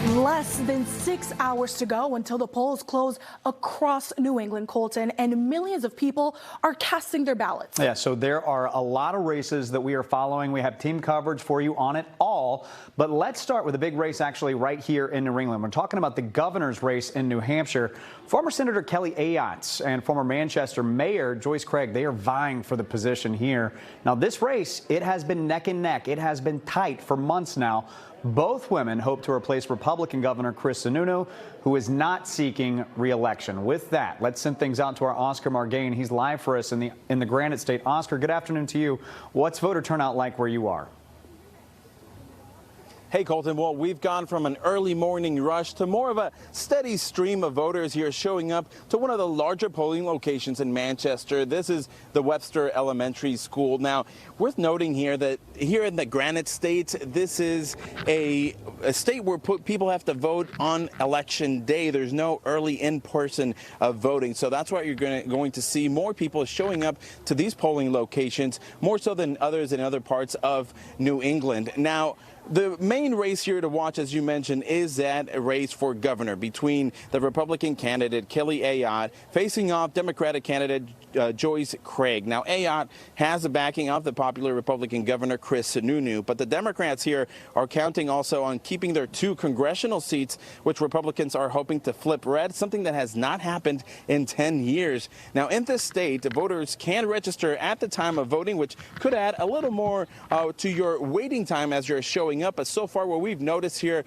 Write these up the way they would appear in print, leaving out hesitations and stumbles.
Less than 6 hours to go until the polls close across New England, Colton, and millions of people are casting their ballots. Yeah, so there are a lot of races that we are following. We have team coverage for you on it all. But let's start with a big race actually right here in New England. We're talking about the governor's race in New Hampshire. Former Senator Kelly Ayotte and former Manchester Mayor Joyce, they are vying for the position here. Now, this race, it has been neck and neck. It has been tight for months now. Both women hope to replace Republican Governor Chris Sununu, who is not seeking re-election. With that, let's send things out to our Oscar Margain. He's live for us in the Granite State. Oscar, good afternoon to you. What's voter turnout like where you are? Hey, Colton. Well, we've gone from an early morning rush to more of a steady stream of voters here showing up to one of the larger polling locations in Manchester. This is the Webster Elementary School. Now, worth noting here that here in the Granite State, this is a state where people have to vote on election day. There's no early in-person voting. So that's why you're going to see more people showing up to these polling locations, more so than others in other parts of New England. Now, the main race here to watch, as you mentioned, is that race for governor between the Republican candidate Kelly Ayotte facing off Democratic candidate Joyce. Now, Ayotte has the backing of the popular Republican governor Chris Sununu, but the Democrats here are counting also on keeping their 2 congressional seats, which Republicans are hoping to flip red, something that has not happened in 10 years. Now, in this state, voters can register at the time of voting, which could add a little more to your waiting time as you're showing up. But so far, what we've noticed here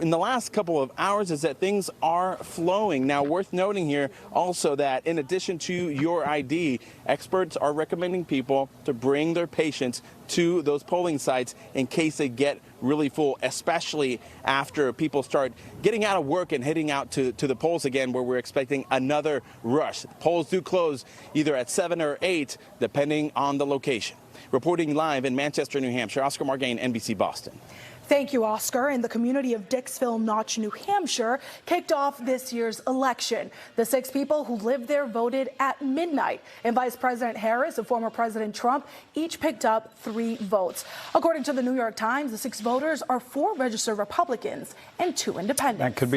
in the last couple of hours is that things are flowing. Now, worth noting here also that in addition to your ID, experts are recommending people to bring their patients to those polling sites in case they get really full, especially after people start getting out of work and heading out to the polls again, where we're expecting another rush. Polls do close either at 7 or 8, depending on the location. Reporting live in Manchester, New Hampshire, Oscar Margain, NBC Boston. Thank you, Oscar. And the community of Dixville Notch, New Hampshire, kicked off this year's election. The 6 people who lived there voted at midnight, and Vice President Harris and former President Trump each picked up 3 votes. According to the New York Times, the 6 voters are 4 registered Republicans and 2 independents. That could be